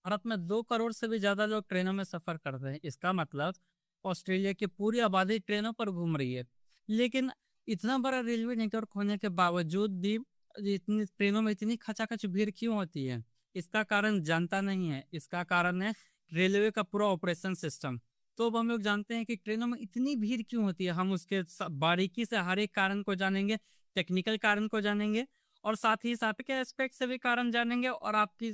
भारत में 2 करोड़ से भी ज्यादा लोग ट्रेनों में सफर करते हैं। इसका मतलब ऑस्ट्रेलिया की पूरी आबादी ट्रेनों पर घूम रही है। लेकिन इतना बड़ा रेलवे नेटवर्क होने के बावजूद भी इतनी ट्रेनों में इतनी खचाखच भीड़ क्यों होती है? इसका कारण जनता नहीं है, इसका कारण है रेलवे का पूरा ऑपरेशन सिस्टम। तो अब हम लोग जानते हैं कि ट्रेनों में इतनी भीड़ क्यों होती है। हम उसके बारीकी से हर एक कारण को जानेंगे, टेक्निकल कारण को जानेंगे, और साथ ही साथ के एस्पेक्ट से भी कारण जानेंगे। और आपकी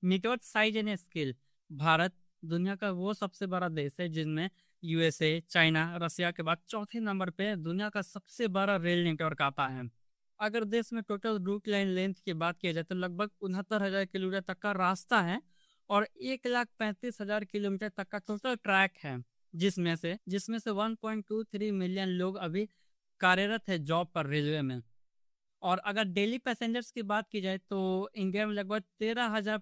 network size and scale, Bharat दुनिया का वो सबसे बड़ा देश है जिनमें यूएसए, चाइना, रसिया के बाद चौथे नंबर पे दुनिया का सबसे बड़ा रेल नेटवर्क आता है। अगर देश में टोटल रूट लाइन लेंथ की बात की जाए तो लगभग 69,000 किलोमीटर तक का रास्ता है, और 1,35,000 किलोमीटर तक का टोटल ट्रैक है। जिसमें से 1.23 मिलियन लोग अभी कार्यरत है जॉब पर रेलवे में। और अगर डेली पैसेंजर्स की बात की जाए तो इंडिया में लगभग 13,000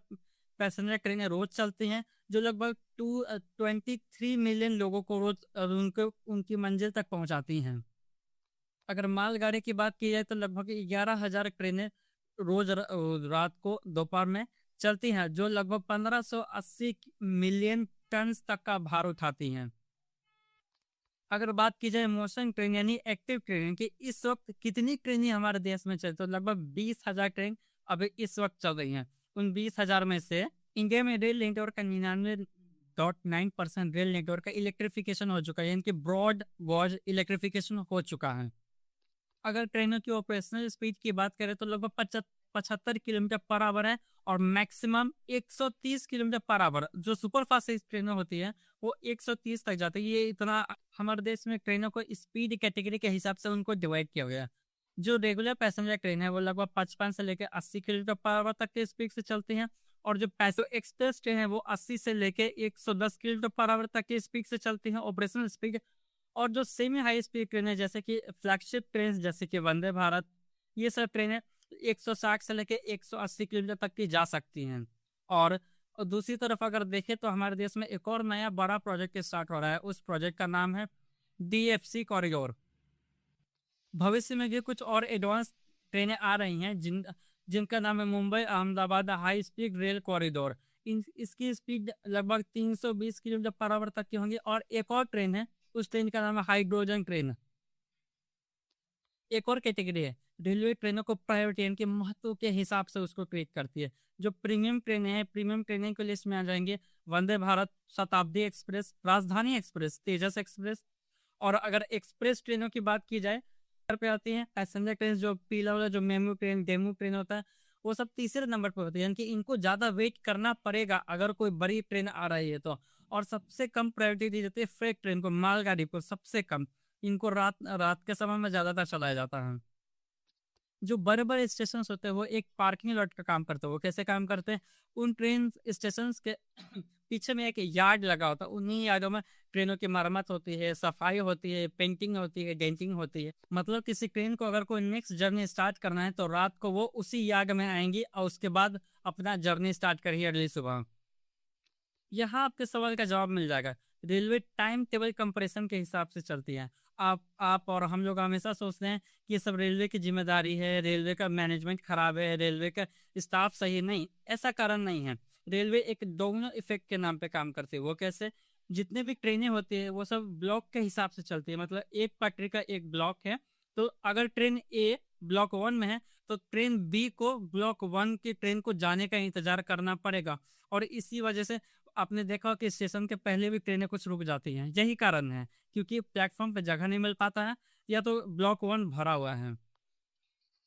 पैसेंजर ट्रेनें रोज चलती हैं, जो लगभग 23 मिलियन लोगों को रोज उनको उनकी मंजिल तक पहुंचाती हैं। अगर मालगाड़ी की बात की जाए तो लगभग 11,000 ट्रेनें रोज रात को दोपहर में चलती हैं, जो लगभग 1,580 मिलियन टन तक का भार उठाती हैं। अगर बात की जाए मोशन ट्रेन यानी एक्टिव ट्रेन की इस वक्त कितनी ट्रेनें हमारे देश में चलती, तो लगभग 20,000 ट्रेन अभी इस वक्त चल रही हैं। उन 20,000 में से इंडिया में रेल नेटवर्क का 99.9% रेल नेटवर्क का इलेक्ट्रिफिकेशन हो चुका है, यानी कि ब्रॉड गॉज इलेक्ट्रिफिकेशन हो चुका है। अगर ट्रेनों की ऑपरेशनल स्पीड की बात करें तो लगभग 75 किलोमीटर पर आवर है, और मैक्सिमम 130 किलोमीटर पर आवर। जो सुपर फास्ट ट्रेनें होती है वो 130 तक जाती है। ये इतना हमारे देश में ट्रेनों को स्पीड कैटेगरी के हिसाब से उनको डिवाइड किया गया है। जो रेगुलर पैसेंजर ट्रेन है वो लगभग 55 से लेकर 80 किलोमीटर पर आवर तक के स्पीड से चलती हैं, और जो पैसो एक्सप्रेस ट्रेन है वो 80 से लेकर 110 किलोमीटर पर आवर तक की स्पीड से चलती हैं ऑपरेशनल स्पीड। और जो सेमी हाई स्पीड ट्रेन है जैसे कि फ्लैगशिप ट्रेन जैसे कि वंदे भारत, ये सब ट्रेनें 160 से लेके 180 किलोमीटर तक की जा सकती हैं। और दूसरी तरफ अगर देखें तो हमारे देश में एक और नया बड़ा प्रोजेक्ट स्टार्ट हो रहा है। उस प्रोजेक्ट का नाम है डीएफसी कॉरिडोर। भविष्य में भी कुछ और एडवांस ट्रेनें आ रही हैं जिनका नाम है Mumbai Ahmedabad high speed rail corridor. इसकी स्पीड लगभग 320 किलोमीटर पर आवर तक की होंगी। और एक और ट्रेन है, उस ट्रेन का नाम है हाइड्रोजन ट्रेन। एक और कैटेगरी है, रेलवे ट्रेनों को प्रायोरिटी यानी कि महत्व के हिसाब से उसको ट्रीट करती है। जो प्रीमियम ट्रेनें हैं, प्रीमियम ट्रेनें की लिस्ट में आ जाएंगे वंदे भारत, शताब्दी एक्सप्रेस, राजधानी एक्सप्रेस, तेजस एक्सप्रेस। और अगर एक्सप्रेस ट्रेनों की बात की जाए पे आती हैं पैसेंजर ट्रेन, जो पीला वाला जो मेमू ट्रेन डेमू ट्रेन होता है वो सब तीसरे नंबर पर होती है, यानी कि इनको ज्यादा वेट करना पड़ेगा अगर कोई बड़ी ट्रेन आ रही है तो। और सबसे कम प्रायोरिटी दी जाती है फ्रेट ट्रेन को, मालगाड़ी को सबसे कम। इनको रात रात के समय में ज्यादातर चलाया जाता है। जो बड़े बड़े स्टेशन होते हैं वो एक पार्किंग लॉट का काम करते हैं। वो कैसे काम करते हैं, उन ट्रेन स्टेशन के पीछे में एक यार्ड लगा होता है। उन्हीं यार्डों में ट्रेनों की मरम्मत होती है, सफाई होती है, पेंटिंग होती है, डेंटिंग होती है। मतलब किसी ट्रेन को अगर कोई नेक्स्ट जर्नी स्टार्ट करना है तो रात को वो उसी यार्ड में आएंगी, और उसके बाद अपना जर्नी स्टार्ट करिए अगली सुबह। यहाँ आपके सवाल का जवाब मिल जाएगा। रेलवे टाइम टेबल कंप्रेशन के हिसाब से चलती है। आप और हम लोग हमेशा सोचते हैं कि ये सब रेलवे की जिम्मेदारी है, रेलवे का मैनेजमेंट खराब है, रेलवे का स्टाफ सही है। नहीं, ऐसा कारण नहीं है। रेलवे एक डोमिनो इफेक्ट के नाम पे काम करती है। वो कैसे, जितने भी ट्रेनें होती है वो सब ब्लॉक के हिसाब से चलती है। मतलब एक पटरी का एक ब्लॉक है, तो अगर ट्रेन ए ब्लॉक 1 में है तो ट्रेन बी को ब्लॉक 1 की ट्रेन को जाने का इंतजार करना पड़ेगा। और इसी वजह से आपने देखा कि स्टेशन के पहले भी ट्रेनें कुछ रुक जाती हैं। यही कारण है, क्योंकि प्लेटफॉर्म पे जगह नहीं मिल पाता है, या तो ब्लॉक 1 भरा हुआ है।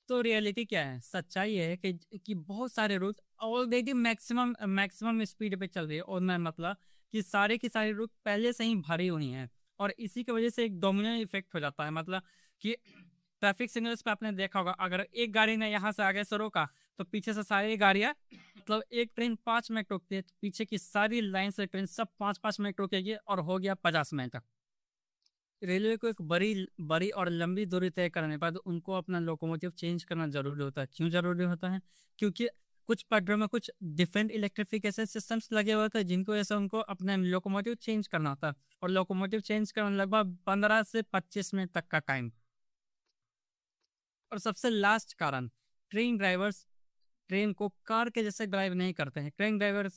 तो रियलिटी क्या है, सच्चाई है कि बहुत सारे route already maximum maximum speed पे चल रही है। और मैं मतलब कि सारे की सारी रूट पहले से ही भरी हुई हैं। और इसी की वजह से एक डोमिनो इफेक्ट हो जाता है। मतलब कि ट्रैफिक सिग्नल्स पे आपने देखा होगा, अगर एक गाड़ी ने यहाँ से आगे से रोका तो पीछे से सारी गाड़ियां, मतलब एक ट्रेन 5 मिनट रुकती है तो पीछे की सारी लाइन से ट्रेन सब 5-5 मिनट रुकेगी, और हो गया 50 मिनट। रेलवे को एक बड़ी बड़ी और लंबी दूरी तय करने पर तो उनको अपना लोकोमोटिव चेंज करना जरूरी होता है। क्यों जरूरी होता है? क्योंकि कुछ पटरियों में कुछ डिफरेंट इलेक्ट्रिफिकेशन सिस्टम्स लगे हुए थे, जिनको ऐसे उनको अपना लोकोमोटिव चेंज करना होता है। और लोकोमोटिव चेंज करना लगभग 15 से 25 मिनट तक का टाइम। और सबसे लास्ट कारण, ट्रेन ड्राइवर्स ट्रेन को कार के जैसे ड्राइव नहीं करते हैं। ट्रेन ड्राइवर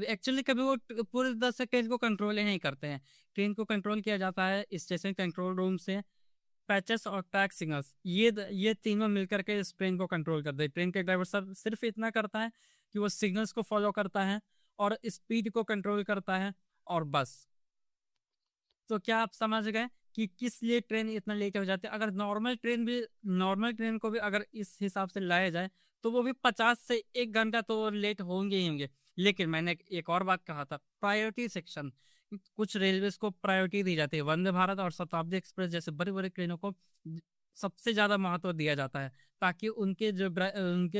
एक्चुअली कभी वो पूरी तरह से ट्रेन को कंट्रोल ही नहीं करते हैं। ट्रेन को कंट्रोल किया जाता है स्टेशन कंट्रोल रूम से। पैचेस और ट्रैक सिग्नल्स, ये तीनों मिलकर के इस ट्रेन को कंट्रोल करते हैं। ट्रेन के ड्राइवर सब सिर्फ इतना करता है कि वो सिग्नल्स को फॉलो करता है और स्पीड को कंट्रोल करता है, और बस। तो क्या आप समझ गए कि किस लिए ट्रेन इतना लेट हो जाती है? अगर नॉर्मल ट्रेन को भी अगर इस हिसाब से लाया जाए तो वो भी 50 से 1 घंटा तो लेट होंगे ही होंगे। लेकिन मैंने एक और बात कहा था, प्रायोरिटी सेक्शन। कुछ रेलवेज को प्रायोरिटी दी जाती है। वंदे भारत और शताब्दी एक्सप्रेस जैसे बड़ी बड़ी ट्रेनों को सबसे ज्यादा महत्व दिया जाता है, ताकि उनके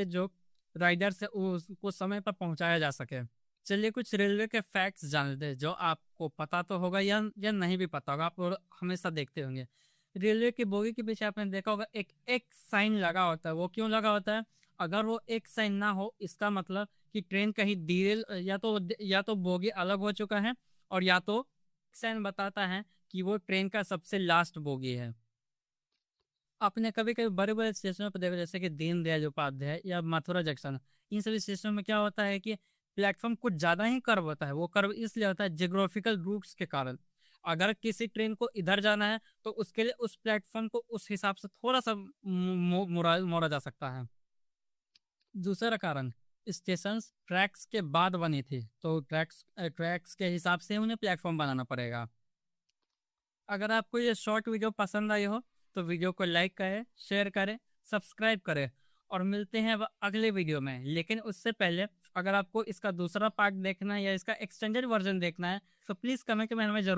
जो राइडर्स है उसको समय पर पहुंचाया जा सके। चलिए कुछ रेलवे के फैक्ट्स जान लेते हैं जो आपको पता तो होगा या नहीं भी पता होगा, आप लोग हमेशा देखते होंगे। रेलवे की बोगी के पीछे आपने देखा होगा एक एक साइन लगा होता है। वो क्यों लगा होता है? अगर वो एक साइन ना हो, इसका मतलब कि ट्रेन कहीं धीरे, या तो बोगी अलग हो चुका है, और या तो साइन बताता है कि वो ट्रेन का सबसे लास्ट बोगी है। आपने कभी कभी बड़े बड़े स्टेशनों पर देखा, जैसे कि दीनदयाल उपाध्याय या मथुरा जंक्शन, इन सभी स्टेशनों में क्या होता है कि प्लेटफॉर्म कुछ ज्यादा ही कर्व होता है। वो कर्व इसलिए होता है जियोग्राफिकल रूट्स के कारण। अगर किसी ट्रेन को इधर जाना है तो उसके लिए उस प्लेटफॉर्म को उस हिसाब से थोड़ा सा मोड़ा मोड़ा जा सकता है। दूसरा कारण, स्टेशन ट्रैक्स के बाद बनी थी, तो ट्रैक्स के हिसाब से उन्हें प्लेटफॉर्म बनाना पड़ेगा। अगर आपको ये शॉर्ट वीडियो पसंद आई हो तो वीडियो को लाइक करें, शेयर करें, सब्सक्राइब करें, और मिलते हैं अगले वीडियो में। लेकिन उससे पहले अगर आपको इसका दूसरा पार्ट देखना है या इसका एक्सटेंडेड वर्जन देखना है तो प्लीज़ कमेंट में हमें जरूर